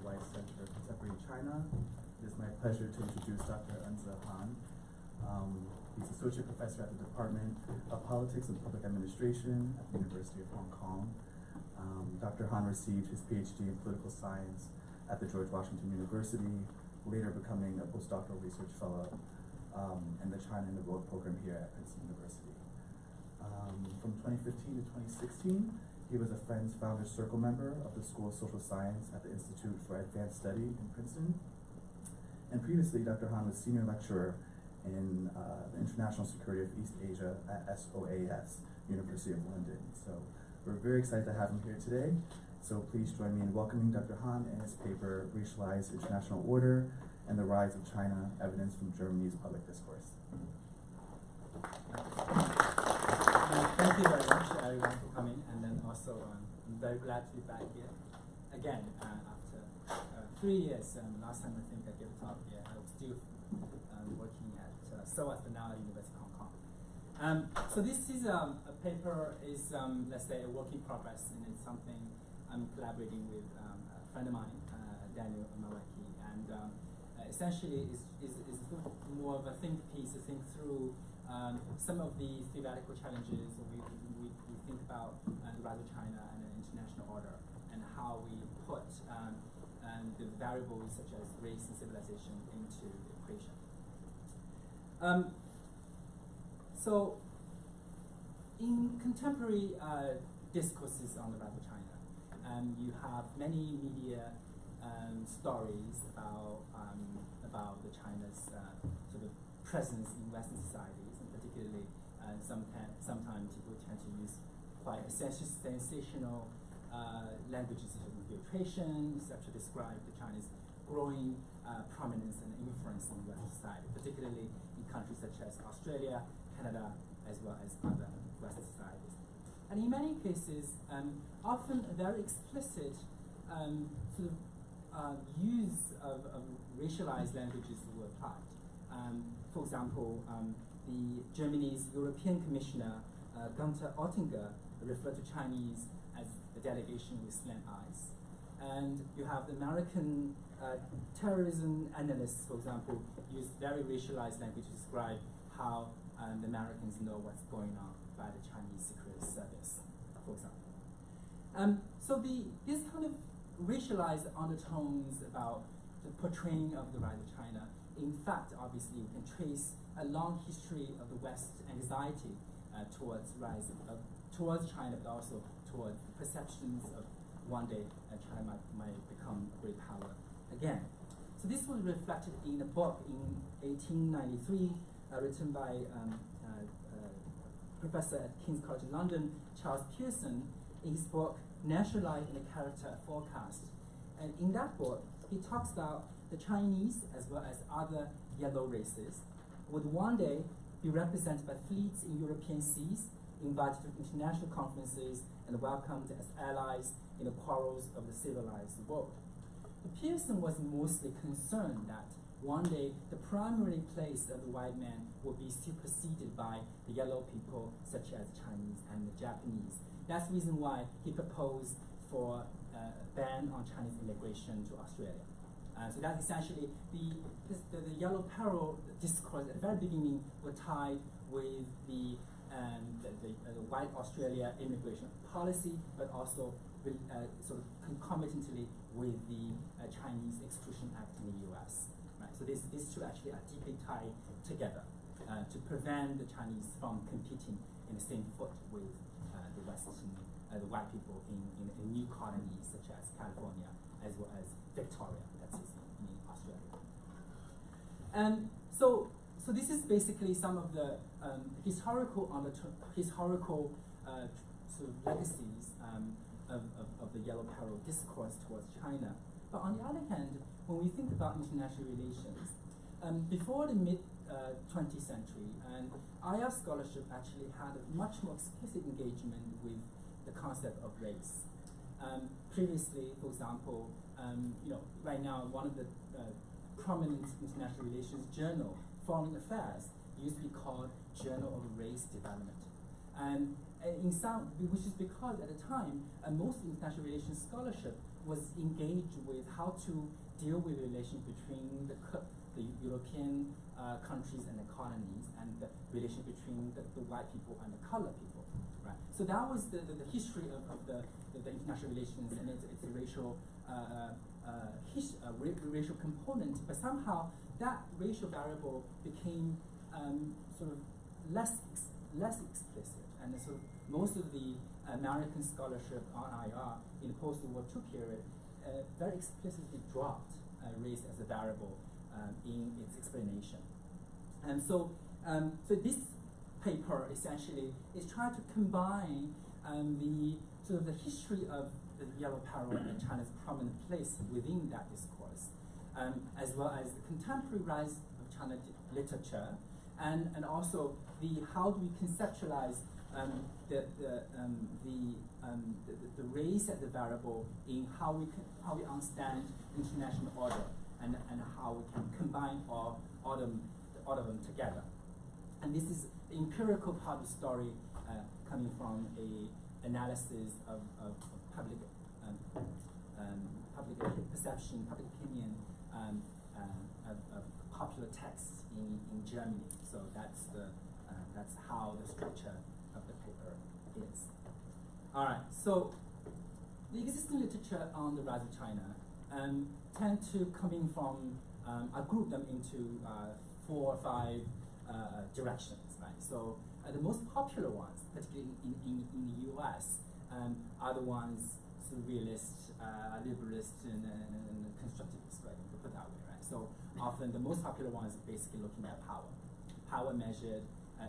the Wythes Center for Contemporary China. It is my pleasure to introduce Dr. Enze Han. He's Associate Professor at the Department of Politics and Public Administration at the University of Hong Kong. Dr. Han received his PhD in Political Science at the George Washington University, later becoming a postdoctoral research fellow in the China in the World program here at Princeton University. From 2015 to 2016, he was a Friends Founders Circle member of the School of Social Science at the Institute for Advanced Study in Princeton. And previously, Dr. Han was senior lecturer in the International Security of East Asia at SOAS, University of London. So we're very excited to have him here today. So please join me in welcoming Dr. Han and his paper, Racialized International Order and the Rise of China, Evidence from Germany's Public Discourse. Thank you very much, everyone, for coming. And then also, I'm very glad to be back here again after 3 years. Last time I think I gave a talk here, I was still working at SOAS, but now at the University of Hong Kong. So this is a paper is, let's say, a work in progress, and it's something I'm collaborating with a friend of mine, Daniel Mawaki, and essentially is more of a think piece to think through some of the theoretical challenges we think about the rise of China and the international order, and how we put the variables such as race and civilization into the equation. So in contemporary discourses on the rise of China, you have many media stories about the China's sort of presence in Western societies, and particularly sometimes people tend to use quite sensational languages such as infiltration, etc., to describe the Chinese growing prominence and influence in Western society, particularly in countries such as Australia, Canada, as well as other Western societies. And in many cases, often a very explicit sort of use of racialized languages were applied. For example, the Germany's European Commissioner, Gunther Oettinger, referred to Chinese as a delegation with slant eyes. And you have the American terrorism analysts, for example, use very racialized language to describe how the Americans know what's going on by the Chinese Secret Service, for example. So this kind of racialized undertones about the portraying of the rise of China, in fact, obviously, you can trace a long history of the West's anxiety towards China, but also towards the perceptions of one day China might become a great power again. So this was reflected in a book in 1893 written by professor at King's College London, Charles Pearson, in his book National Life and the Character Forecast. And in that book, he talks about the Chinese, as well as other yellow races, would one day be represented by fleets in European seas, invited to international conferences, and welcomed as allies in the quarrels of the civilized world. But Pearson was mostly concerned that one day the primary place of the white man would be superseded by the yellow people, such as Chinese and the Japanese. That's the reason why he proposed for a ban on Chinese immigration to Australia. So that's essentially the yellow peril discourse at the very beginning were tied with the white Australia immigration policy, but also sort of concomitantly with the Chinese Exclusion Act in the US. Right? So these two actually are deeply tied together to prevent the Chinese from competing in the same foot with the Western, the white people in new colonies such as California, as well as Victoria, that's in Australia. And so this is basically some of the historical sort of legacies of the yellow peril discourse towards China. But on the other hand, when we think about international relations, before the mid-20th century, and IR scholarship actually had a much more explicit engagement with the concept of race. Previously, for example, right now one of the prominent international relations journal, Foreign Affairs, used to be called Journal of Race Development. And which is because at the time, most international relations scholarship was engaged with how to deal with the relation between the European countries and the colonies, and the relation between the white people and the colored people, right? So that was the history of the international relations and its racial racial component. But somehow that racial variable became sort of less explicit, and sort of most of the American scholarship on IR in the post-World II period very explicitly dropped race as a variable in its explanation. And so this paper essentially is trying to combine the sort of the history of the yellow peril and China's prominent place within that discourse, as well as the contemporary rise of China literature, and also the how do we conceptualize the race as a variable in how we understand international order, and how we can combine all of them together. And this is the empirical part of the story coming from a analysis of public perception, public opinion of popular texts in Germany. So that's how the structure of the paper is. All right. So the existing literature on the rise of China tend to come in from I group them into 4 or 5 directions, right? So the most popular ones, particularly in the US, are the ones realist, liberalist, and constructivist, right? To put that way, right? So often the most popular ones are basically looking at power measured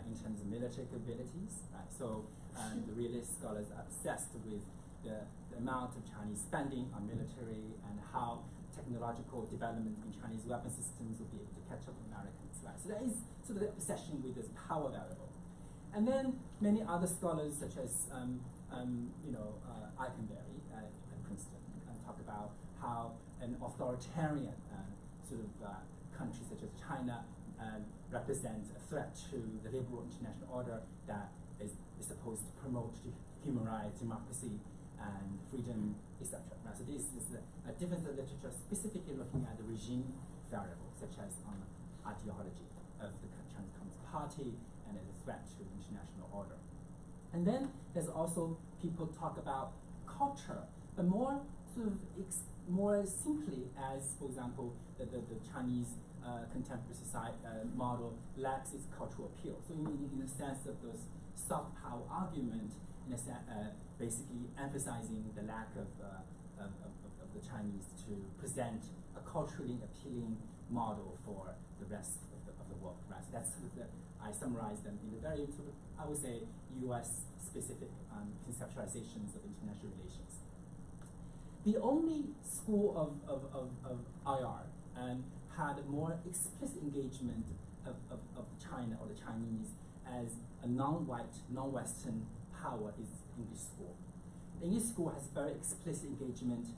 in terms of military capabilities, right? So the realist scholars are obsessed with the amount of Chinese spending on military and how technological development in Chinese weapon systems will be able to catch up with Americans, right? So that is sort of the obsession with this power variable. And then many other scholars, such as Eikenberry at Princeton, talk about how an authoritarian country such as China represents a threat to the liberal international order that is supposed to promote human rights, democracy, and freedom, etc. Right? So this is a different literature specifically looking at the regime variable, such as ideology of the Chinese Communist Party and as a threat to the international order. And then there's also people talk about culture, but more sort of more simply as, for example, the Chinese contemporary society model lacks its cultural appeal. So in the sense of those soft power argument, in a sense, basically emphasizing the lack of the Chinese to present a culturally appealing model for the rest of the world. Right? So that's sort of I summarize them in the very sort of, I would say, U.S. specific conceptualizations of international relations. The only school of IR had a more explicit engagement of China or the Chinese as a non-white, non-Western power is English school. The English school has very explicit engagement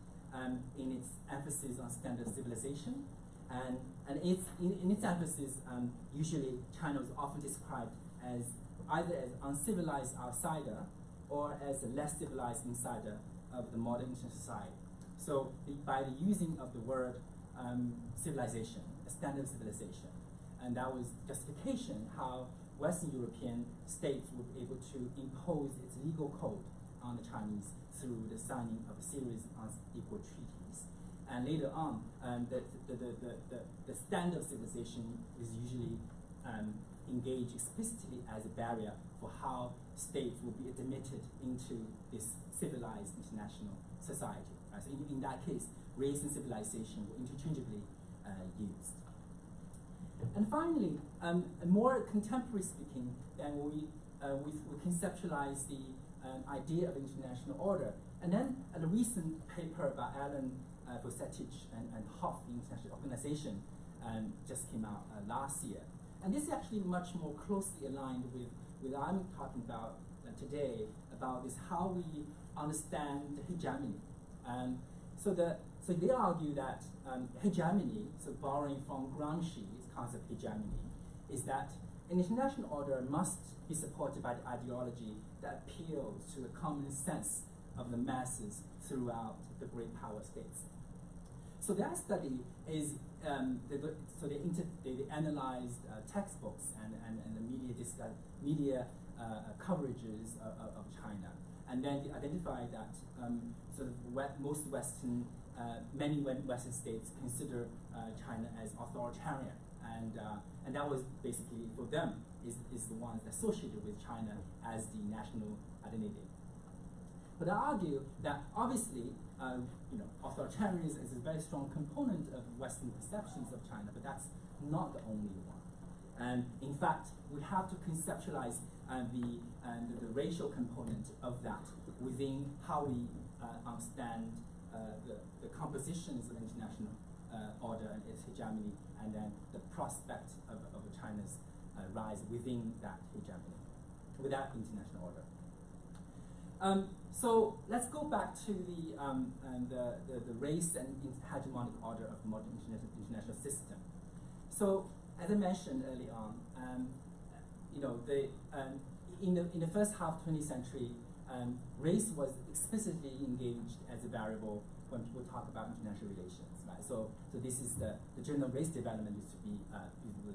in its emphasis on standard civilization, and in its emphasis, usually China was often described as either as uncivilized outsider or as a less civilized insider of the modern international society. So by the using of the word civilization, a standard civilization, and that was justification how Western European states were able to impose its legal code on the Chinese through the signing of a series of unequal treaties. And later on, the standard civilization is usually engaged explicitly as a barrier for how states will be admitted into this civilized international society. Right? So in that case, race and civilization were interchangeably used. And finally, more contemporary speaking, then we conceptualize the idea of international order. And then a recent paper by Alan Vestige and Hoff, the International Organization, just came out last year. And this is actually much more closely aligned with what I'm talking about today, about this how we understand the hegemony. So they argue that hegemony, so borrowing from Gramsci's concept of hegemony, is that an international order must be supported by the ideology that appeals to the common sense of the masses throughout the great power states. So that study is, they analyzed textbooks and the media coverages of China, and then they identified that most Western, many Western states consider China as authoritarian, and that was basically for them is the ones associated with China as the national identity. But I argue that obviously, authoritarianism is a very strong component of Western perceptions of China, but that's not the only one. And in fact, we have to conceptualize the racial component of that within how we understand the compositions of international order and its hegemony, and then the prospect of China's rise within that hegemony, with that international order. So let's go back to the race and hegemonic order of the modern international system. So as I mentioned early on, in the first half of the 20th century, race was explicitly engaged as a variable when people talk about international relations, right? So this is the Journal of Race Development used to be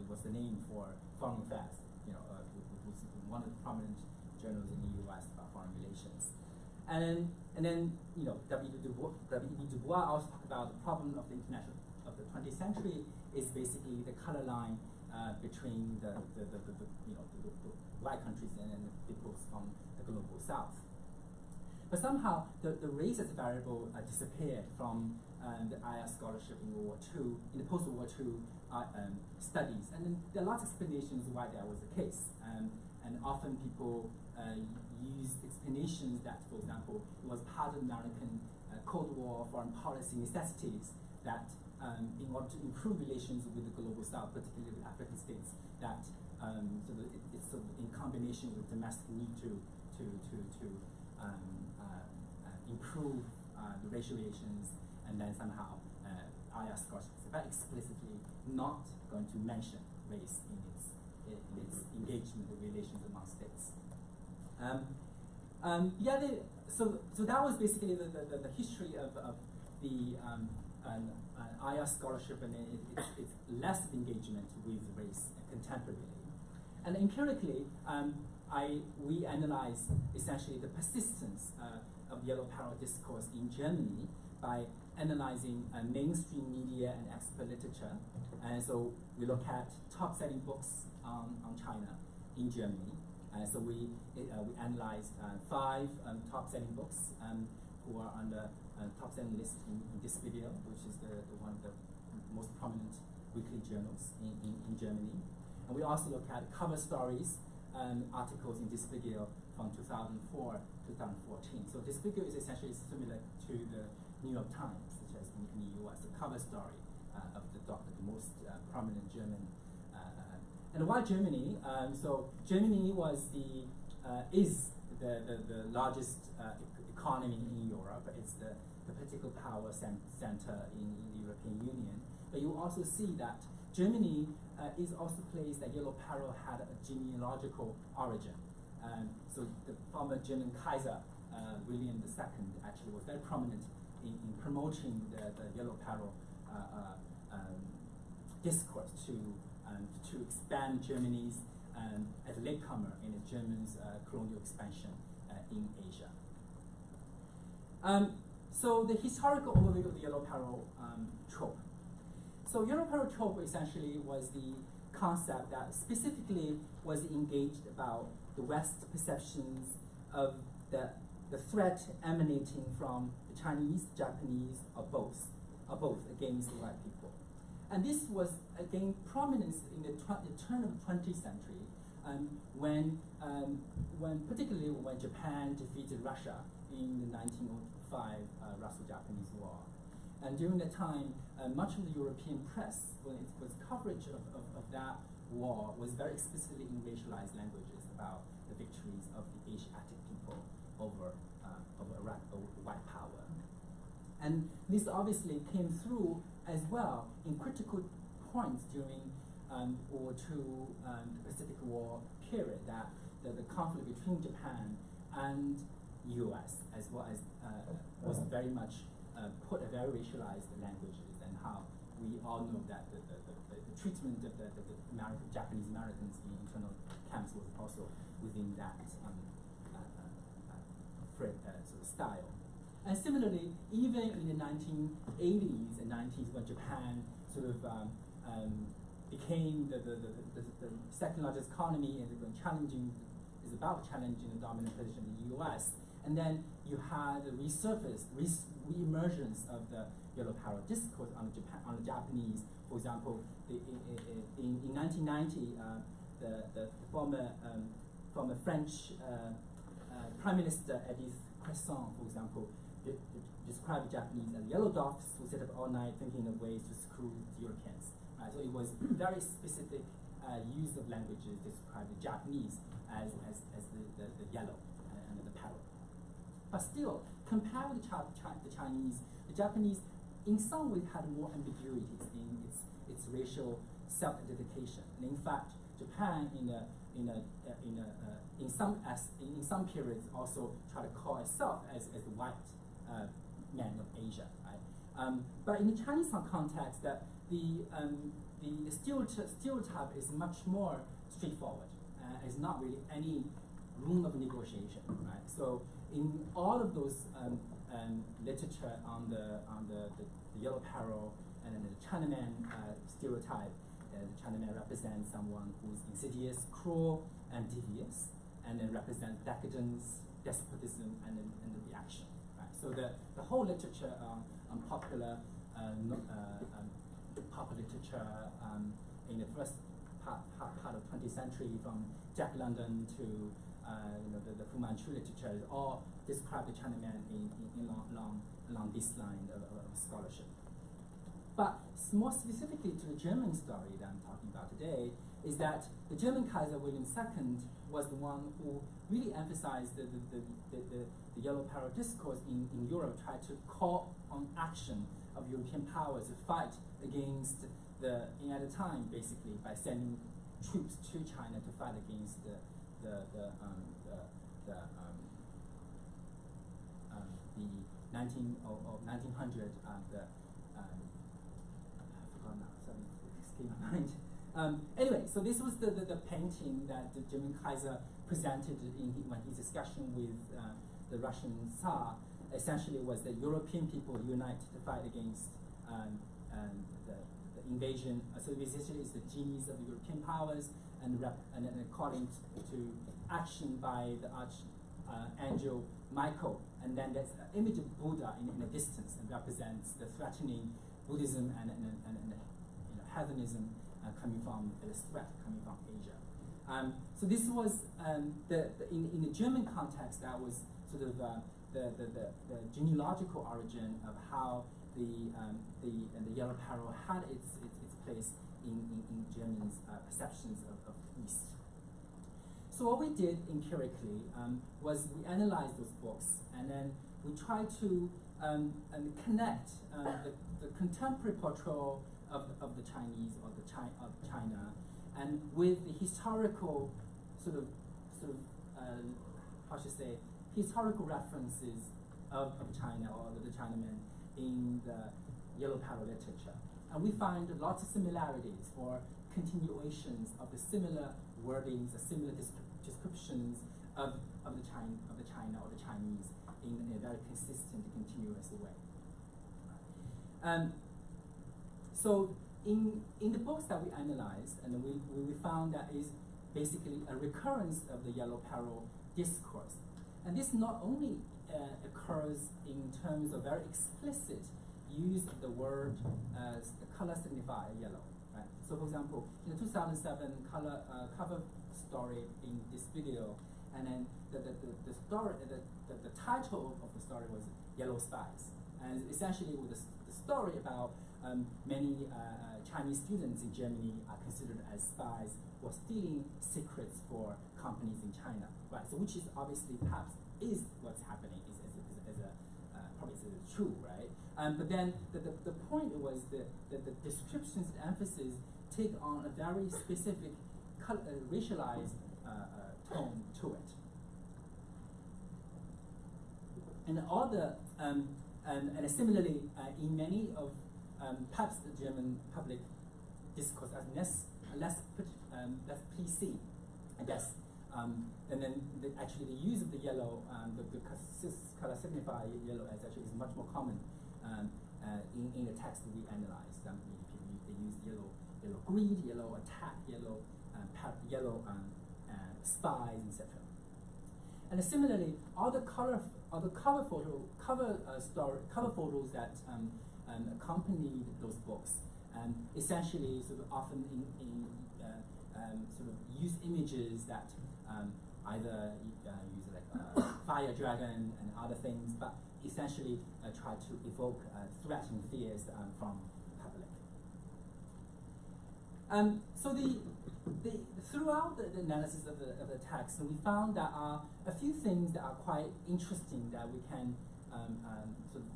was the name for foreign affairs, was one of the prominent journals in the U.S. about foreign relations. And then W.E.B. Du Bois also talked about the problem of the 20th century is basically the color line between the white countries and the peoples from the global south. But somehow the race as a variable disappeared from the IR scholarship in World War II, in the post-World War II studies. And then there are lots of explanations why that was the case. And often people use explanations that, for example, it was part of American Cold War foreign policy necessities that in order to improve relations with the global south, particularly with African states, that it's sort of in combination with domestic need to improve the racial relations, and then somehow IR scholarship is very explicitly not going to mention race in its engagement with relations among states. So that was basically the history of the IR scholarship, and its less engagement with race contemporarily. And empirically, we analyze essentially the persistence of yellow peril discourse in Germany by analyzing mainstream media and expert literature. And so we look at top-selling books on China in Germany. So we analyzed 5 top-selling books who are on the top-selling list in Discourse, which is one of the most prominent weekly journals in Germany. And we also look at cover stories articles in Discourse from 2004 to 2014. So Discourse is essentially similar to the New York Times, such as in the US, the cover story of the most prominent German. And why Germany? So Germany is the largest economy in Europe. It's the political power center in the European Union. But you also see that Germany is also a place that yellow peril had a genealogical origin. So the former German Kaiser, William II, actually was very prominent in promoting the yellow peril discourse to expand Germany's as a latecomer in the Germans' colonial expansion in Asia. So the historical overview of the yellow peril trope. So yellow peril trope essentially was the concept that specifically was engaged about the West's perceptions of the threat emanating from the Chinese, Japanese, or both against the white people. And this was again prominence in the turn of the 20th century, particularly when Japan defeated Russia in the 1905 Russo-Japanese War. And during that time, much of the European press, when it was coverage of that war, was very explicitly in racialized languages about the victories of the Asiatic people over white power. And this obviously came through as well in critical points during World War II, the Pacific War period, that the conflict between Japan and U.S. as well as was very much put a very racialized languages, and how we all know that the treatment of the Japanese Americans in internal camps was also within that sort of style. And similarly, even in the 1980s and 90s, when Japan sort of became the second largest economy and is about challenging the dominant position in the U.S., and then you had the re-emergence of the yellow peril discourse on the Japanese. For example, in 1990, the former French Prime Minister Edith Cresson, for example, described the Japanese as yellow dogs who sit up all night thinking of ways to screw the Europeans. So it was very specific use of languages to describe the Japanese as the yellow and the peril. But still, compared with the Chinese, the Japanese in some ways had more ambiguities in its racial self-identification. And in fact, Japan in some periods also try to call itself as the white man of Asia, right? But in the Chinese context, that the stereotype is much more straightforward. There's not really any room of negotiation, right? So in all of those literature on the yellow peril and then the Chinaman stereotype, the Chinaman represents someone who's insidious, cruel, and devious, and then represents decadence, despotism, and the reaction. Right? So the whole literature on popular literature in the first part of 20th century, from Jack London to the Fu Manchu literature, all describe the Chinaman along this line of scholarship. But more specifically to the German story that I'm talking about today, is that the German Kaiser William II was the one who really emphasized the yellow peril discourse in Europe, tried to call on action of European powers to fight against at the time, basically, by sending troops to China to fight against the 1900 my mind. Anyway, so this was the painting that the German Kaiser presented when his discussion with the Russian Tsar. Essentially, was that European people unite to fight against the invasion. So essentially, it's the genius of the European powers and calling to action by the archangel Michael. And then there's an image of Buddha in the distance, and represents the threatening Buddhism and heathenism coming from the threat coming from Asia. So this was in the German context, that was sort of the genealogical origin of how the yellow peril had its place in Germans' perceptions of East. So what we did empirically was we analyzed those books, and then we tried to connect the contemporary portrayal of the Chinese or of China, and with the historical sort of how should I say, historical references of China or the Chinaman in the yellow peril literature. And we find lots of similarities or continuations of the similar wordings, the similar descriptions of the China or the Chinese in a very consistent, continuous way. So in the books that we analyzed, and we found that is basically a recurrence of the yellow peril discourse. And this not only occurs in terms of very explicit use of the word as the color signifier yellow. Right? So for example, in the 2007 cover story in this video, and then the story, the title of the story was Yellow Spies. And essentially it was the story about many Chinese students in Germany are considered as spies who are stealing secrets for companies in China, right? So which is obviously perhaps is what's happening, probably is true, right? But then the point was that the descriptions and emphasis take on a very specific racialized tone to it. And similarly, in many of perhaps the German public discourse as less PC, I guess. And then actually the use of the yellow, the color signify yellow as actually is much more common in the text that we analyzed. They use yellow greed, yellow attack, yellow spies, etc. And similarly, all the cover photos that accompanied those books, essentially sort of often sort of use images that either use like fire dragon and other things, but essentially try to evoke threatening fears from the public. So throughout the analysis of the text, we found there are a few things that are quite interesting that we can sort of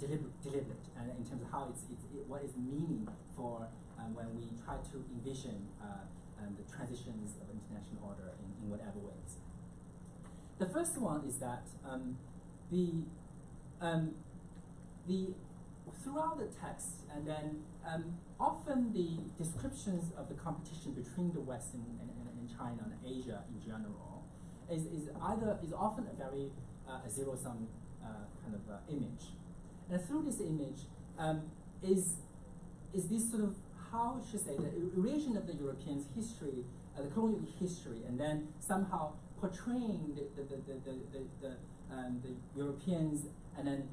deliberate, and in terms of how what is the meaning for when we try to envision the transitions of international order in whatever ways. The first one is that throughout the text, and then often the descriptions of the competition between the West and China and Asia in general is often a very zero-sum kind of image. And through this image is this sort of, how should I say, the erasure of the Europeans' history, the colonial history, and then somehow portraying the Europeans and then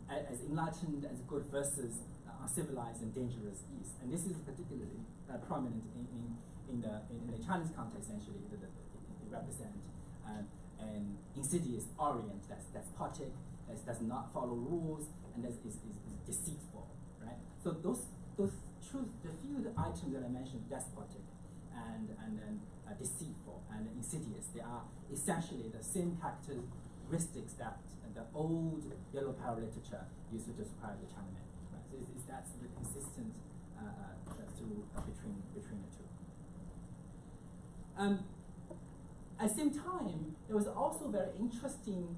as enlightened, as good versus uncivilized and dangerous East. And this is particularly prominent in the Chinese context. Essentially, they represent an insidious Orient that's despotic, that does not follow rules, and that is deceitful, right? So the few items that I mentioned, despotic and then deceitful and insidious, they are essentially the same characteristics that the old yellow power literature used to describe the Chinaman, right? So that's the consistent between the two. At the same time, there was also very interesting,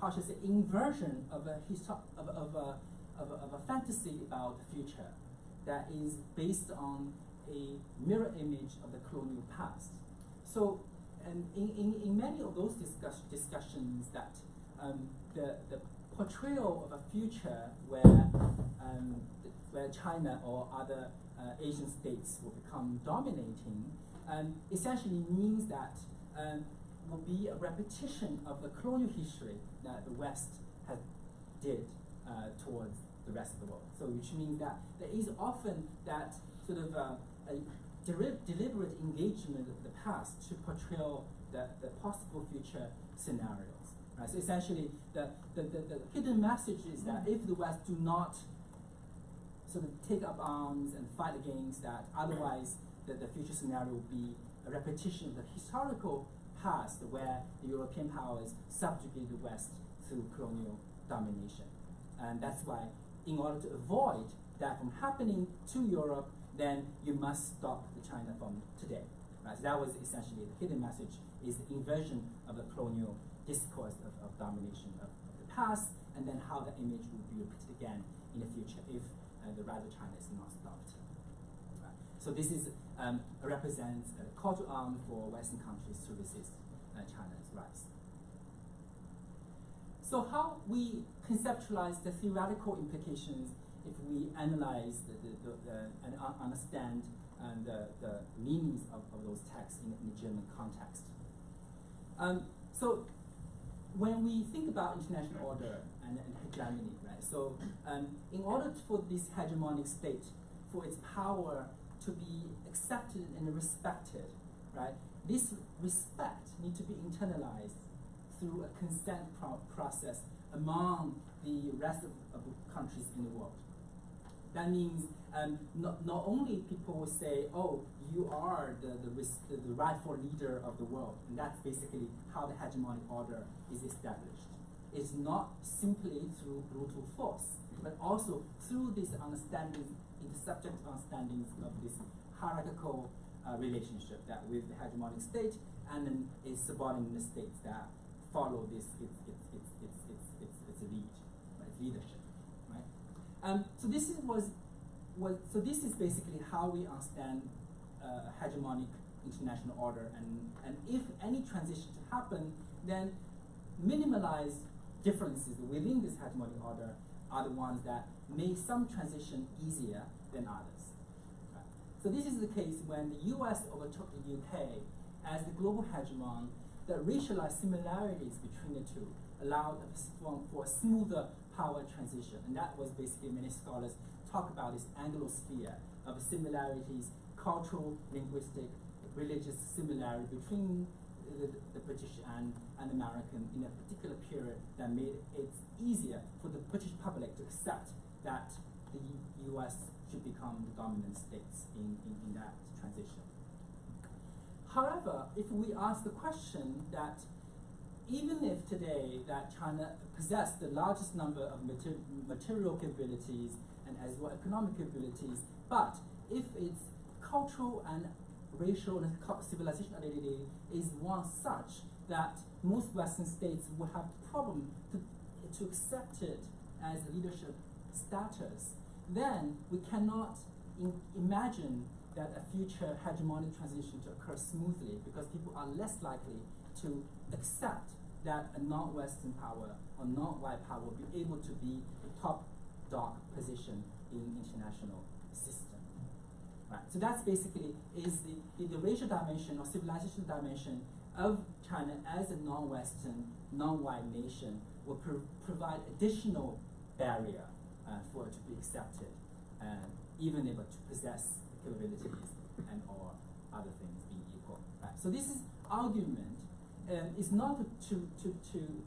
how should I say, inversion of a fantasy about the future that is based on a mirror image of the colonial past. So, in many of those discussions, that the portrayal of a future where China or other Asian states will become dominating, essentially means that will be a repetition of the colonial history that the West did towards the rest of the world. So, which means that there is often that sort of a deliberate engagement of the past to portray the possible future scenarios. Right? So essentially, the hidden message is that if the West do not sort of take up arms and fight against that, otherwise the future scenario will be a repetition of the historical past where the European powers subjugated the West through colonial domination. And that's why, in order to avoid that from happening to Europe, then you must stop the China from today. Right? So that was essentially the hidden message, is the inversion of the colonial discourse of domination of the past, and then how the image will be repeated again in the future if the rise of China is not stopped. Right? So this is represents a call to arms for Western countries to resist China's rise. So how we conceptualize the theoretical implications if we analyze and understand the meanings of those texts in the German context. So when we think about international order and hegemony, right? So in order for this hegemonic state, for its power to be accepted and respected, right? This respect needs to be internalized through a consent process among the rest of countries in the world. That means not only people will say, oh, you are the rightful leader of the world, and that's basically how the hegemonic order is established. It's not simply through brutal force, but also through this understanding, intersubjective understandings of this hierarchical relationship that with the hegemonic state and then its subordinate states that follow its lead, right, its leadership, right? So this is basically how we understand hegemonic international order, and if any transition to happen, then minimalized differences within this hegemonic order are the ones that make some transition easier than others. Right? So this is the case when the US overtook the UK as the global hegemon. The racialized similarities between the two allowed for a smoother power transition, and that was basically, many scholars talk about this Anglosphere of similarities, cultural, linguistic, religious similarity between the British and American in a particular period that made it easier for the British public to accept that the US should become the dominant states in that transition. However, if we ask the question that even if today that China possessed the largest number of material capabilities and as well economic capabilities, but if its cultural and racial and civilization identity is one such that most Western states would have problem to accept it as a leadership status, then we cannot imagine that a future hegemonic transition to occur smoothly, because people are less likely to accept that a non-Western power or non-white power will be able to be the top dog position in international system. Right. So that's basically is the racial dimension or civilization dimension of China as a non-Western, non-white nation will provide additional barrier for it to be accepted, even able to possess the capabilities and or other things being equal. Right. So this is argument is not to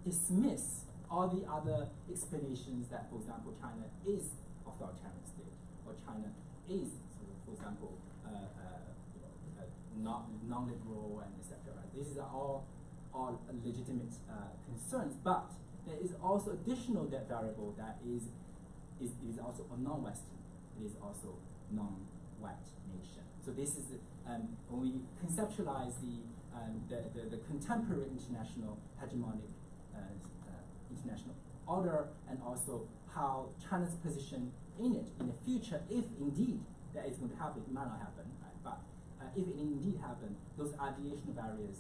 dismiss all the other explanations that, for example, China is authoritarian state or China is, for example, non-liberal and etc. Right? These are all legitimate concerns, but there is also additional variable that is also a non-Western. It is also non-white nation. So this is when we conceptualize the contemporary international hegemonic international order, and also how China's position in it in the future, if indeed that is going to happen, it might not happen, right? But if it indeed happens, those ideational barriers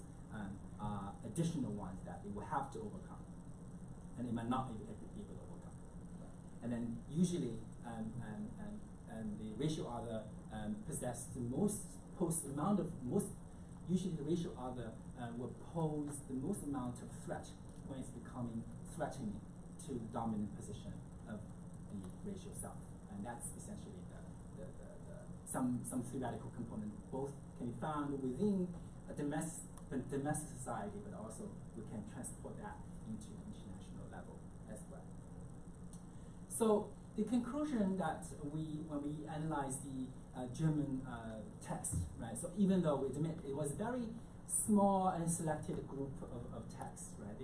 are additional ones that it will have to overcome, and it might not be able to overcome. Right? And then usually, the racial other possess the usually the racial other will pose the most amount of threat when it's becoming threatening to the dominant position of the racial self, and that's essentially some theoretical component both can be found within a domestic society, but also we can transport that into international level as well. So the conclusion that when we analyze the German text, right? So even though we admit it was a very small and selected group of texts, right?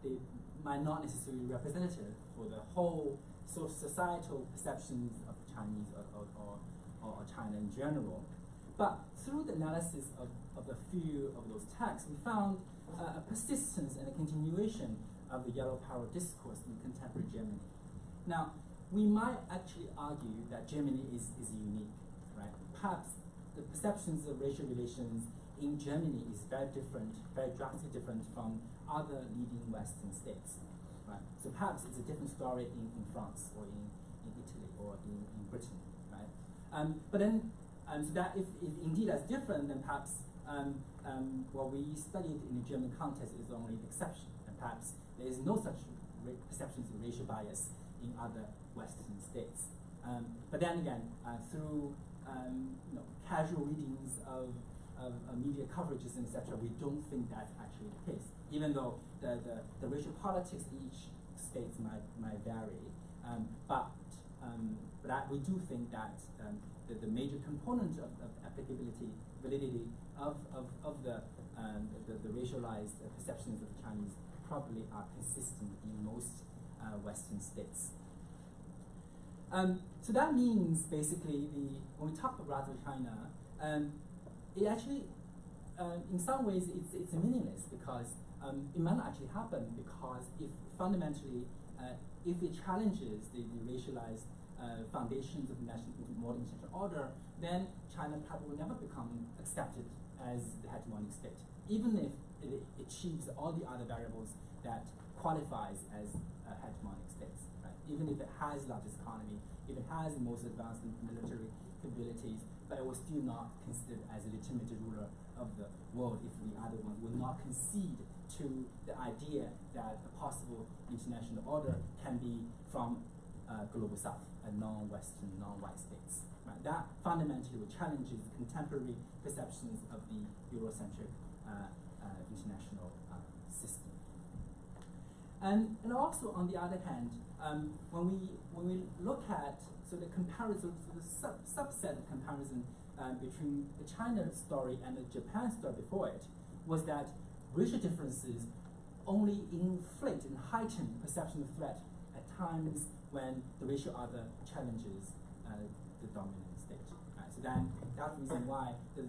They might not necessarily representative for the whole societal perceptions of Chinese or China in general. But through the analysis of a few of those texts, we found a persistence and a continuation of the yellow power discourse in contemporary Germany. Now, we might actually argue that Germany is unique, right? Perhaps the perceptions of racial relations in Germany is very different, very drastically different from other leading Western states, right? So perhaps it's a different story in France or in Italy or in Britain, right? But then, so that if indeed that's different, then perhaps what we studied in the German context is only the exception, and perhaps there is no such perceptions of racial bias in other Western states. But then again, through casual readings of media coverages and etc., we don't think that's actually the case, even though the racial politics in each state might vary. But we do think that the major component of applicability, validity of the racialized perceptions of the Chinese probably are consistent in most Western states. So that means basically when we talk about China, it actually, in some ways, it's meaningless because it might not actually happen, because if fundamentally, if it challenges the racialized foundations of the modern international order, then China probably will never become accepted as the hegemonic state, even if it achieves all the other variables that qualifies as hegemonic states. Right? Even if it has the largest economy, if it has the most advanced military capabilities, but it was still not considered as a legitimate ruler of the world if the other ones will not concede to the idea that a possible international order can be from global south, non-Western, non-white states. Right? That fundamentally challenges contemporary perceptions of the Eurocentric international system. And also, on the other hand, when we look at the comparison, the subset of comparison between the China story and the Japan story before it, was that racial differences only inflate and heighten perception of threat at times when the racial other challenges the dominant state. Right? So then that's the reason why the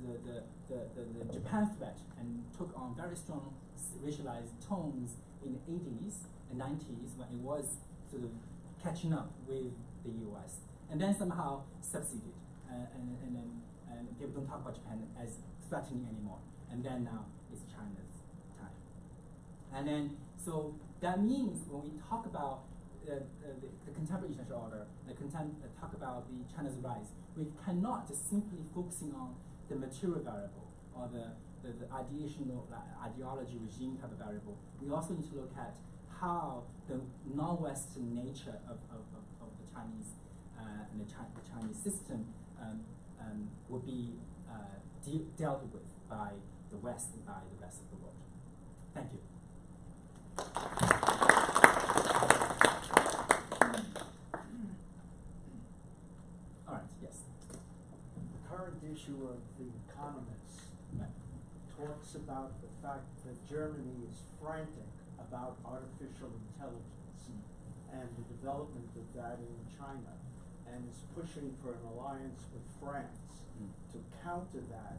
Japan threat and took on very strong racialized tones in the 80s and 90s, when it was sort of catching up with the US, and then somehow succeeded, and people don't talk about Japan as threatening anymore, and then now it's China's time. And then, so that means when we talk about the contemporary international order, talk about the China's rise, we cannot just simply focusing on the material variable or the ideational ideology regime type of variable. We also need to look at how the non-Western nature of the Chinese and the Chinese system will be dealt with by the West and by the rest of the world. Thank you. All right, yes. The current issue of The Economist talks about the fact that Germany is frantic about artificial intelligence and the development of that in China, and is pushing for an alliance with France to counter that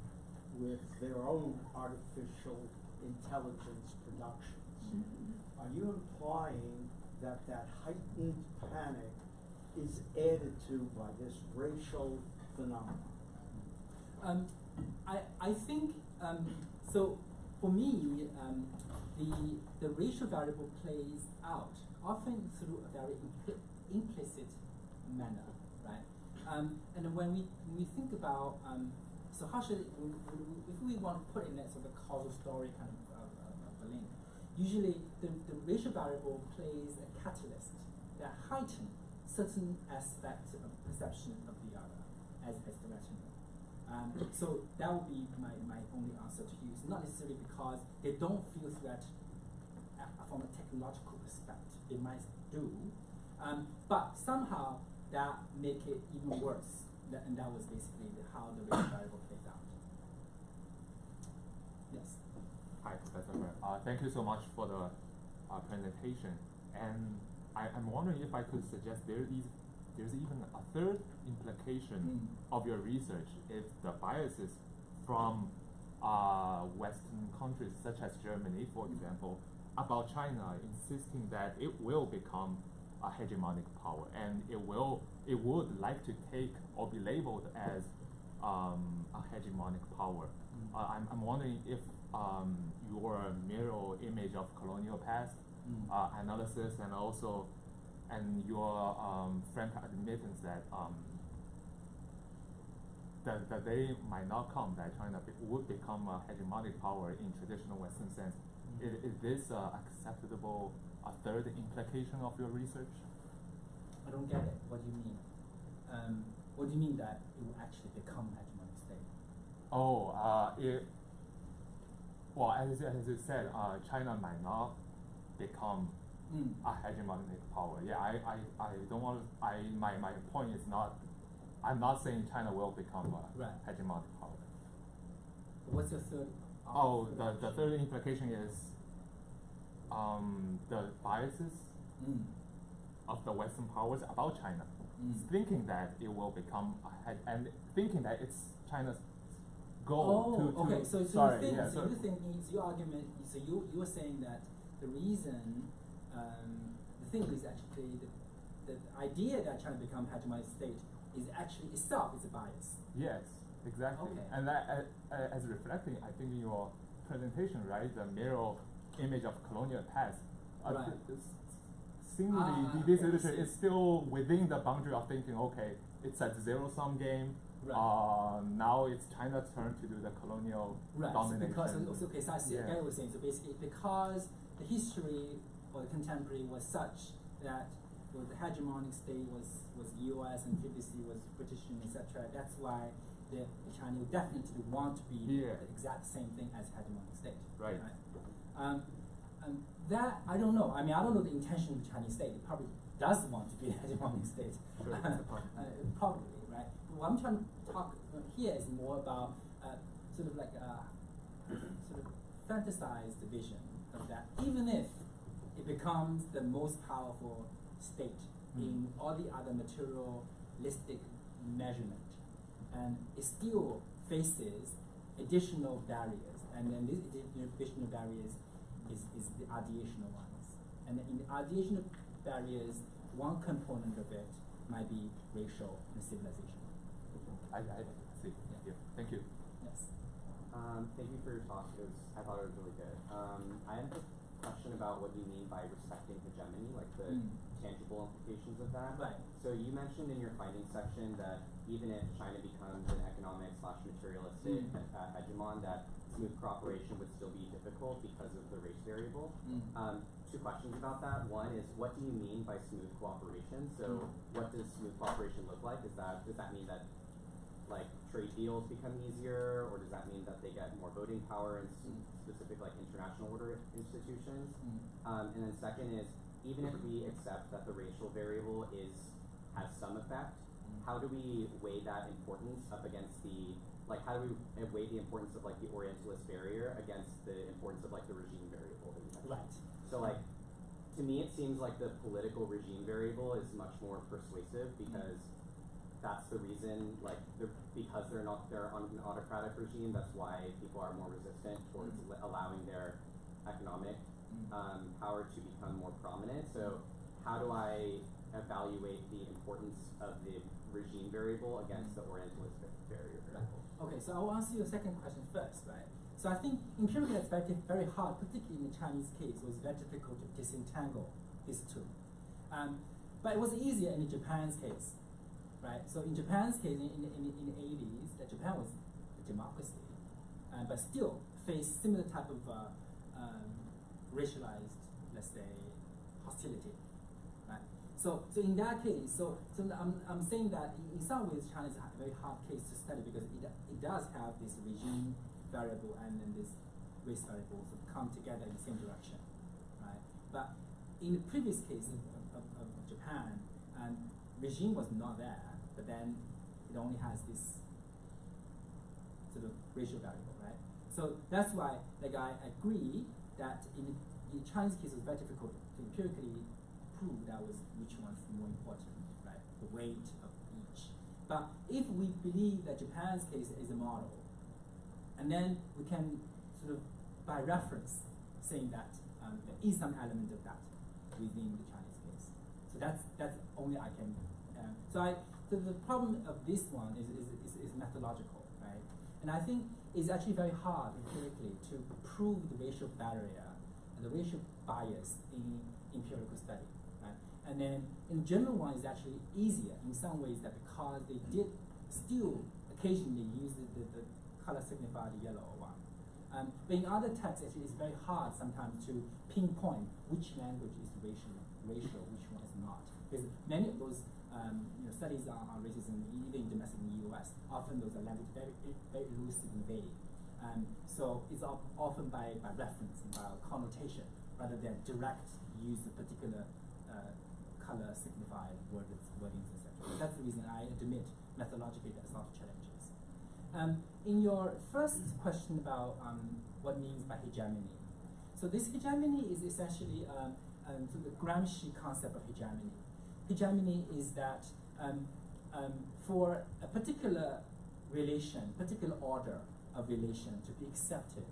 with their own artificial intelligence productions. Are you implying that that heightened panic is added to by this racial phenomenon? I think, so for me, the racial variable plays out often through a very implicit manner, right? And when we think about, so how should, if we want to put in that sort of causal story kind of a link, usually the racial variable plays a catalyst that heightens certain aspects of perception of the other as threatening. So that would be my only answer to you. It's not necessarily because they don't feel threat from a technological perspective. They might do, but somehow that make it even worse. And that was basically how the racial variable plays out. Yes. Hi, Professor Peril. Thank you so much for the presentation. And I'm wondering if I could suggest there's even a third implication of your research if the biases from Western countries such as Germany, for example, about China insisting that it will become a hegemonic power and it would like to take or be labeled as a hegemonic power. I'm wondering if your mirror image of colonial past analysis and your frank admittance that that they might not come, that China would become a hegemonic power in traditional Western sense. Is this acceptable, a third implication of your research? I don't get it. What do you mean? What do you mean that it will actually become a hegemonic state? Well, as you said, China might not become a hegemonic power. Yeah, I don't want to. My point is not. I'm not saying China will become a hegemonic power. What's the third? The third implication is the biases of the Western powers about China, thinking that it will become and thinking that it's China's goal to okay. So sorry, you think, yeah, so you think your argument. So you were saying that the reason, the thing is actually the idea that China become hegemonic state is actually itself is a bias. Yes, exactly. Okay. And that, as reflecting, I think in your presentation, right, the mirror image of colonial past, Right. seemingly this literature is still within the boundary of thinking, okay, it's a zero-sum game. Right. Now it's China's turn to do the colonial domination. So because I see, I get what you're saying. So basically, because the history or the contemporary was such that the hegemonic state was U.S. and previously was British, etc. That's why the China would definitely want to be the exact same thing as hegemonic state. Right. That I don't know. I mean, I don't know the intention of the Chinese state. It probably does want to be a hegemonic state. Sure. Probably, right? But what I'm trying to talk here is more about sort of like a sort of fantasized vision of that. Even if it becomes the most powerful state in all the other materialistic measurement, and it still faces additional barriers, and then these additional barriers is the ideational ones. And in the ideational barriers, one component of it might be racial and civilization. I see. Yeah. Thank you. Yes. Thank you for your talk. I thought it was really good. I have a question about what you mean by respecting hegemony, like the tangible implications of that. Right. So you mentioned in your findings section that even if China becomes an economic/materialistic hegemon, that smooth cooperation would still be difficult because of the race variable. Two questions about that. One is, what do you mean by smooth cooperation? So what does smooth cooperation look like? Does that mean that like trade deals become easier, or does that mean that they get more voting power in specific like international order institutions? And then second is, even if we accept that the racial variable has some effect, how do we weigh that importance up against how do we weigh the importance of like the Orientalist barrier against the importance of like the regime variable that you mentioned? Right. So like, to me it seems like the political regime variable is much more persuasive because that's the reason, like, because they're on an autocratic regime, that's why people are more resistant towards allowing their economic power to become more prominent. So how do I evaluate the importance of the regime variable against the Orientalist barrier variable? Okay, so I will answer your second question first, right? So I think empirical perspective very hard, particularly in the Chinese case. It was very difficult to disentangle these two. But it was easier in Japan's case, right? So in Japan's case, in the 80s, Japan was a democracy, but still faced similar type of racialized, let's say, hostility, right? So in that case, so I'm saying that in some ways China is a very hard case to study because it does have this regime variable and then this race variable sort of come together in the same direction, right? But in the previous case of Japan, regime was not there, but then it only has this sort of racial variable, right? So that's why, like, I agree that in the Chinese case it was very difficult to empirically prove that was which one's more important, right? The weight of each. But if we believe that Japan's case is a model, and then we can sort of, by reference, saying that there is some element of that within the Chinese case. So that's only I can. So the problem of this one is methodological, right? And I think it's actually very hard empirically to prove the racial barrier and the racial bias in empirical study, right? And then in general one is actually easier in some ways that because they did still occasionally use the color signified yellow one. But in other texts, actually, it's very hard sometimes to pinpoint which language is racial, which one is not. Because many of those studies on racism, even in domestic in the U.S., often those are language very, very elusive and vague. So it's often by reference and by connotation, rather than direct use of particular color signified wordings, etc. That's the reason I admit methodologically there's a lot of challenges. In your first question about what means by hegemony, so this hegemony is essentially the Gramsci concept of hegemony. Hegemony is that for a particular relation, particular order of relation to be accepted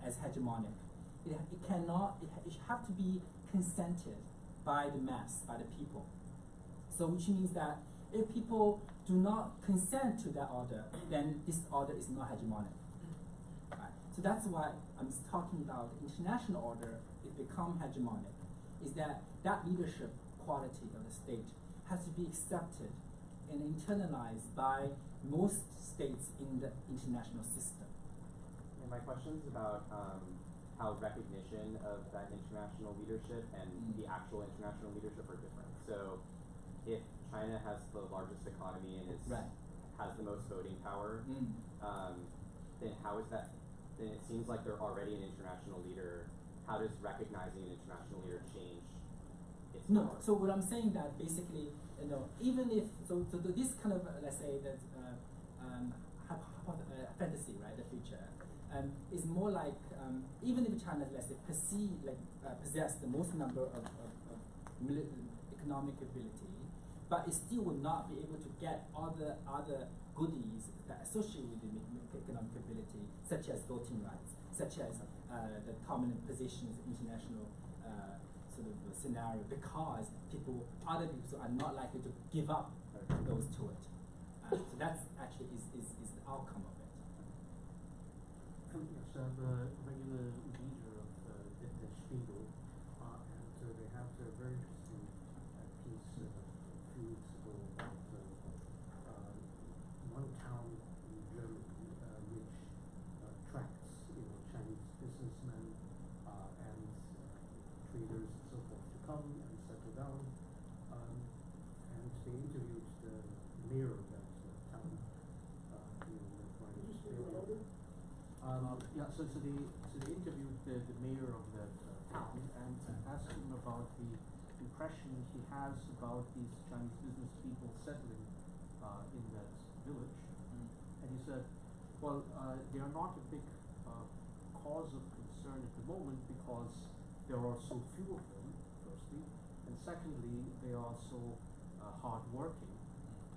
as hegemonic. It have to be consented by the mass, by the people. So which means that if people do not consent to that order, then this order is not hegemonic. Right? So that's why I'm talking about international order, it become hegemonic, is that leadership quality of the state has to be accepted and internalized by most states in the international system. And my question is about how recognition of that international leadership and the actual international leadership are different. So if China has the largest economy and has the most voting power, then how is that? Then it seems like they're already an international leader. How does recognizing an international leader change its power? So what I'm saying that basically, even if this kind of let's say that fantasy, right, the future, is more like even if China, let's say, possess the most number of economic ability, but it still would not be able to get other goodies that associate with the economic ability, such as voting rights, such as the dominant positions in international sort of scenario, because other people are not likely to give up those to it. So that's actually is the outcome of it. Yes, I'm a regular reader of the Spiegel, and they have a very interesting piece a few weeks ago about one town in Germany which attracts Chinese businessmen and traders and so forth to come and settle down, and they interviewed the mayor of that town. So they interviewed the mayor of that town and asked him about the impression he has about these Chinese business people settling in that village. And he said, well, they are not a big cause of concern at the moment because there are so few of them, firstly, and secondly, they are so hardworking,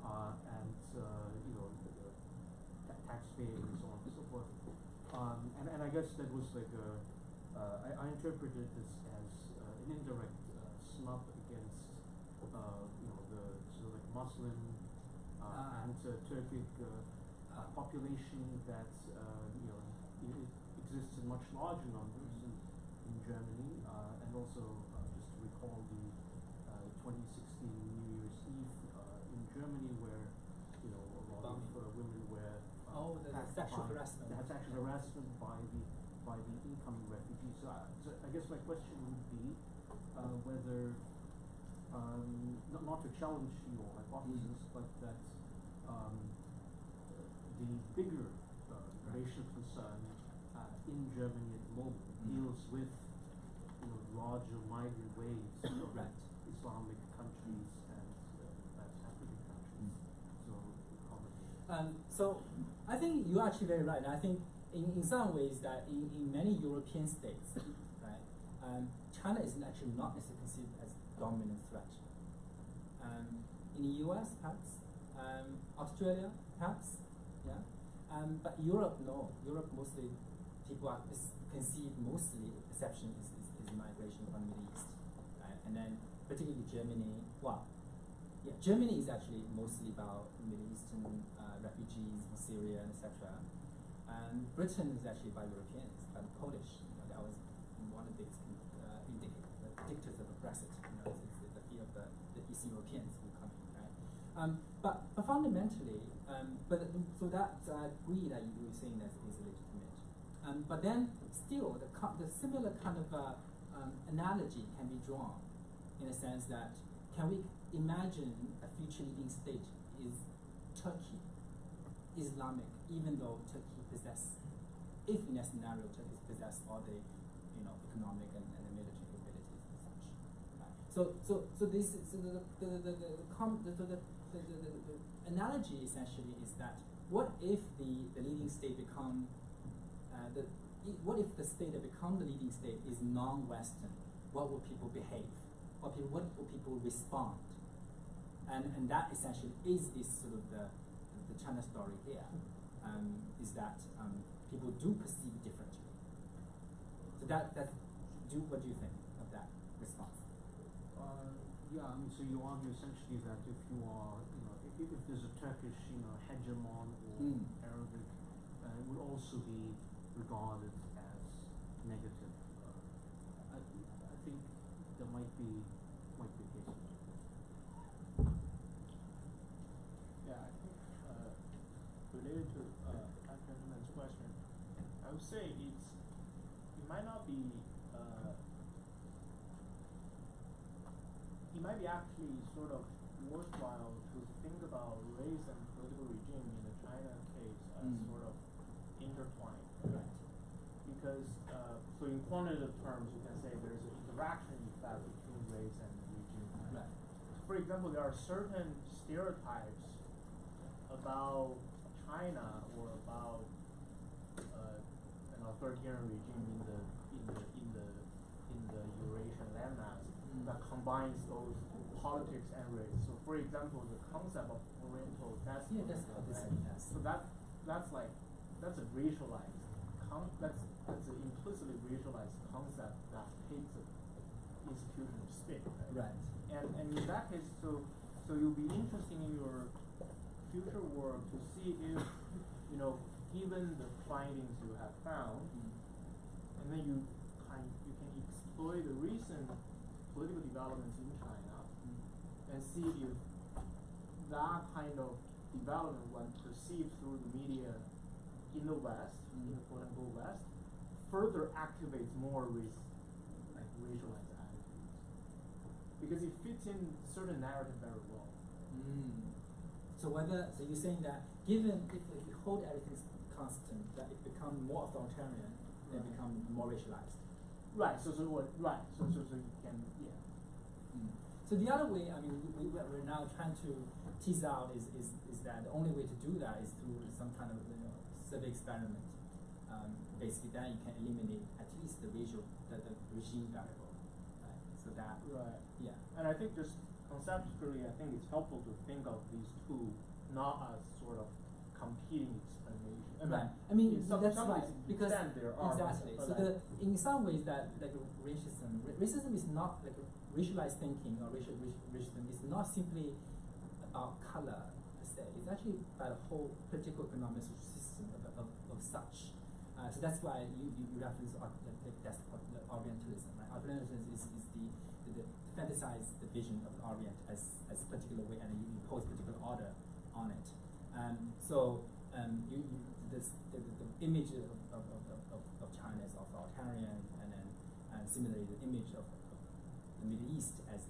and taxpaying and so on and so forth. And I guess that was like I interpreted this as an indirect snub against the sort of like Muslim and Turkic population that it exists in much larger numbers in Germany, and also just to recall the 2016 New Year's Eve in Germany, where a lot of women were sexual harassment. That's sexual harassment by the incoming refugees. So I guess my question would be whether not to challenge your hypothesis, but that the bigger racial concern in Germany at the moment deals with larger migrant waves from Islamic countries and African countries. So comment. So I think you're actually very right. I think in some ways that in many European states, right, China is actually not necessarily considered as a dominant threat. In the US, perhaps, Australia, perhaps, yeah. But Europe, no. Europe mostly, people are conceived mostly, perception is migration from the Middle East, right? And then particularly Germany, Germany is actually mostly about Middle Eastern refugees from Syria, etc. And Britain is actually by Europeans, by the Polish. That was one of the predictors of Brexit. It's the fear of the East Europeans who come in, right? But fundamentally, so that I agree that you were saying that is legitimate. But then still, the similar kind of analogy can be drawn in a sense that can we imagine a future leading state is Turkey, Islamic, even though Turkey possess, if in a scenario Turkey possess all the economic and the military abilities and such. Right? So this is the analogy essentially is that what if the leading state become what if the state that become the leading state is non-Western? What will people behave? What will people respond? And that essentially is this sort of the China story here. Is that people do perceive differently. So what do you think of that response? Yeah, I mean, so you argue essentially that if you are, if there's a Turkish, hegemon or Arabic, it would also be regarded as negative. I think there might be cases. Yeah, I think related to that gentleman's question, I would say it might not be it might be actually sort of worthwhile to think about race and political regime in the China case as sort of intertwined, right? Because so in quantitative terms, you can say there's an interaction effect between race and regime. Right. For example, there are certain stereotypes about China or about an authoritarian regime in the Eurasian landmass that combines those politics and race. So, for example, the concept of Oriental despotism. Yeah, that's what they say. Yes. So that's a racialized that's an implicitly racialized concept that takes an institution of state. Right. And in that case, so you'll be interesting in your future work to see if given the findings you have found, and then you can exploit the recent political developments in China and see if that kind of development, when perceived through the media in the West, in the quote-unquote West, further activates more racialized attitudes. Because it fits in certain narrative very well. So you're saying that given if you hold everything constant, that it becomes more authoritarian, then it becomes more racialized. Right. So you can So the other way, I mean, we're now trying to tease out is that the only way to do that is through some kind of survey experiment. Basically, then you can eliminate at least the regime variable. Right. So that. Right. Yeah. And I think just conceptually, I think it's helpful to think of these two not as sort of competing explanations. Right. I mean, that's right. Because exactly. So in some ways that racism is not like racialized thinking or racism is not simply about color per se. It's actually about a whole political economic system of such. So that's why you reference that's the Orientalism. Right? Orientalism is the fantasize the vision of the Orient as a particular way, and you impose particular order on it. The image of China as authoritarian, and then similarly the image of the Middle East as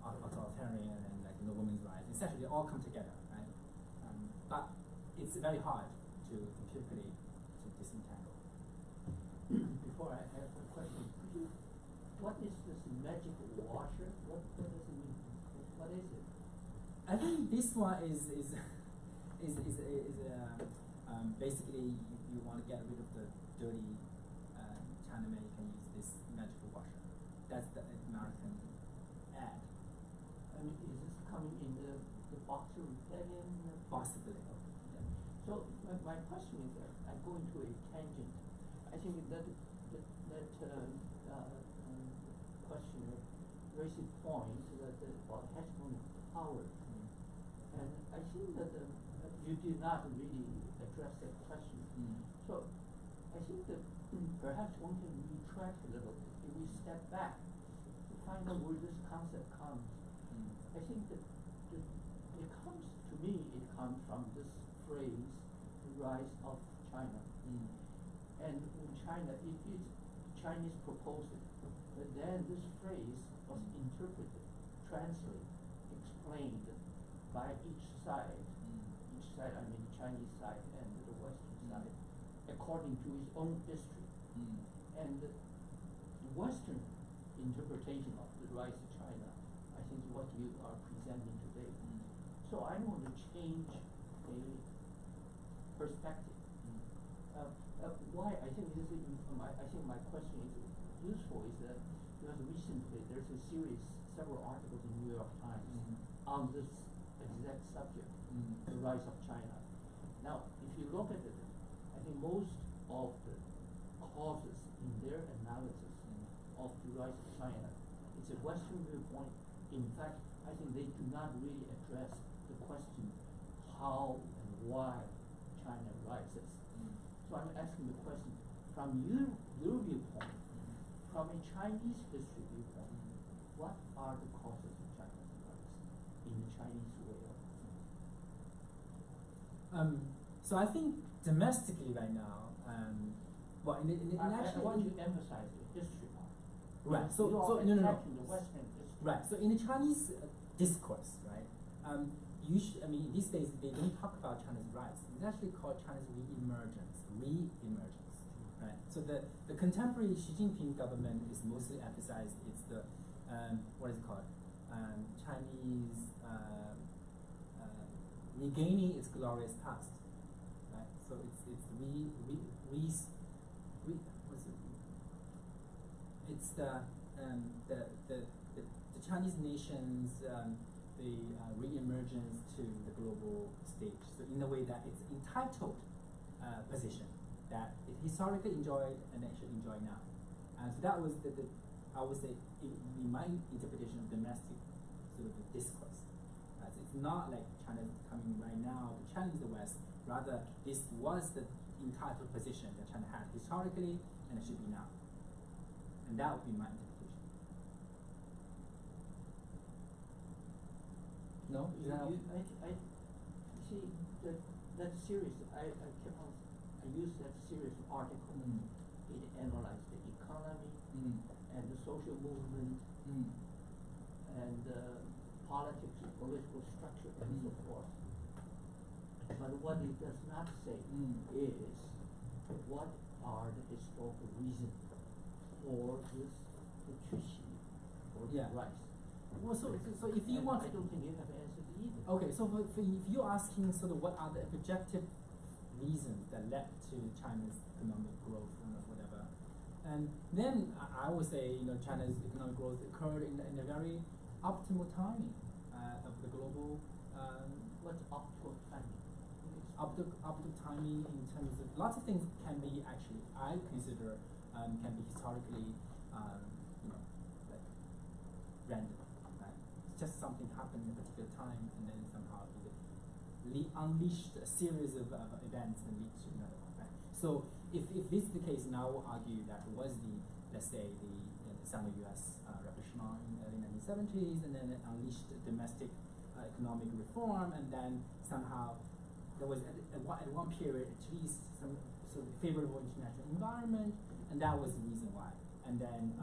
authoritarian and like no women's rights. Essentially, they all come together, right? But it's very hard to empirically to disentangle. Before I have a question, what is this magic washer? What does it mean? What is it? I think this one is basically you want to get rid of the dirty Chinaman. You can use this magical washer. That's the American ad. I mean, is this coming in the Boxer Rebellion? Possibly. Yeah. So my question is, I'm going to a tangent. I think that question raises a point that about hegemonic power. And I think that you did not really address that question. So I think that perhaps one can retract a little bit. If we step back to find out where this concept comes, I think that it comes, to me, it comes from this phrase, the rise of China. And in China, it is Chinese proposal. But then this phrase was interpreted, translated, explained by each side, I mean the Chinese side and the Western side, according to its own history. And the Western interpretation of the rise of China, I think, is what you are presenting today. So I want to change a perspective. Why I think this is I think my question is useful is that because recently there's a series, several articles in New York Times on this exact subject, the rise of China. Now most of the causes in their analysis of the rise of China, it's a Western viewpoint. In fact, I think they do not really address the question how and why China rises. So I'm asking the question from your viewpoint, from a Chinese history viewpoint, what are the causes of China's rise in the Chinese way of thinking? So I think domestically right now, well, I want you to emphasize the history part. Right. So you are no. attacking the Western history. Right. So in the Chinese discourse, right, I mean, these days they don't talk about China's rise. It's actually called China's re-emergence. Right. So the contemporary Xi Jinping government is mostly emphasized. It's the what is it called? Chinese regaining its glorious past. Right. So it's what's it? It's the Chinese nation's re-emergence to the global stage. So in a way that it's entitled position that it historically enjoyed and it should enjoy now. And so that was I would say in my interpretation of domestic sort of the discourse. So it's not like China's coming right now to challenge the West. Rather, this was the entitled position that China had historically and it should be now. And that would be my interpretation. No? I see that series. I used that series of articles. It analyzed the economy and the social movement and politics, political structure, and so forth. But what it does not say is what are the historical reasons for this patricia or the rise. Well, so if you want, I don't think you have answered either. Okay, so if you're asking sort of what are the objective reasons that led to China's economic growth and whatever, and then I would say China's economic growth occurred in a very optimal timing of the global. What's optimal timing? Optimal timing in terms of lots of things can be actually I consider can be historically like random. It's just something happened at a particular time and then somehow it unleashed a series of events and leads to another one. Right? So if this is the case, now I will argue that it was let's say the Sino-US rapprochement in the early 1970s, and then it unleashed domestic economic reform, and then somehow there was at one period at least some sort of favorable international environment, and that was the reason why. And then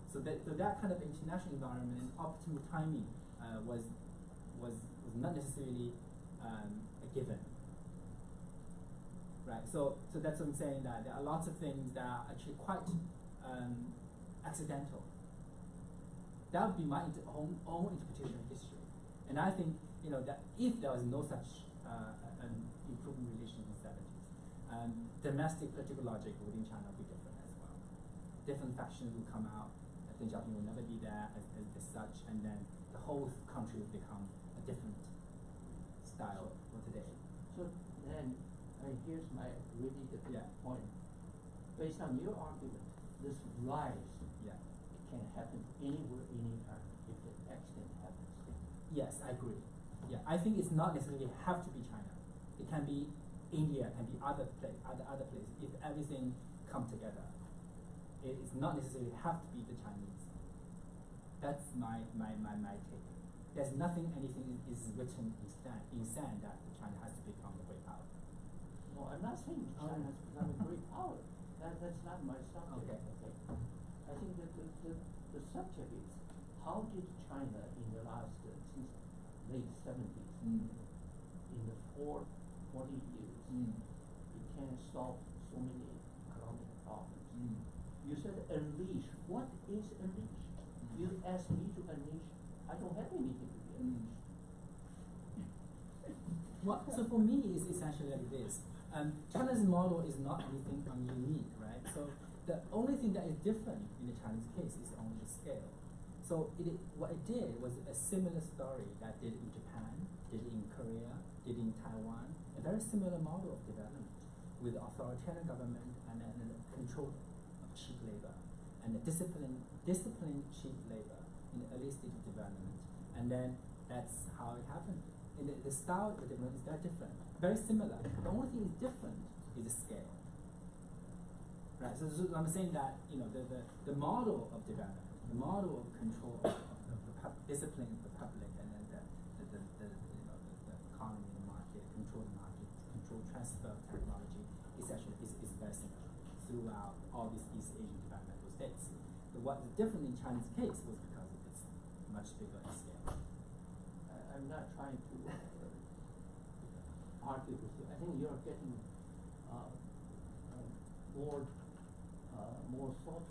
so that kind of international environment and optimal timing was not necessarily a given. Right. So that's what I'm saying, that there are lots of things that are actually quite accidental. That would be my own interpretation of history. And I think that if there was no such an improving relation in the 70s, domestic political logic within China would be different as well. Different factions will come out. Deng Xiaoping will never be there as such, and then the whole country will become a different style for today. So then, here's my really different point. Based on your argument, this rise can happen anywhere, anytime, if the accident happens. Yes, I agree. Yeah, I think it's not necessarily have to be China. It can be India, it can be other places. If everything come together, it's not necessarily have to be the Chinese. That's my take. There's anything is written in sand that China has to become a great power. No, I'm not saying China has become a great power. That's not my subject. Okay. I think that the subject is how did China in the last since late 70s, in the 40 years, it can solve so many economic problems. You said unleash. What is unleash? You asked me to unleash. I don't have anything to be unleashed. Well, so for me, it's essentially like this. China's model is not anything unique, right? So the only thing that is different in the Chinese case is only the scale. So what it did was a similar story that did in Japan, did in Korea, did did in Taiwan, a very similar model of development with authoritarian government and then a control of cheap labor and a disciplined cheap labor in the early stage of development. And then that's how it happened. And the style of the development is very different, very similar. The only thing is different is the scale. Right, so I'm saying that the model of development, the model of control of the discipline of the public, and then the economy, the market, control transfer of technology is actually is very similar throughout all these East Asian developmental states. But what is different in China's case was because it's much bigger in scale. I'm not trying to argue with you. I think you're getting more thoughtful.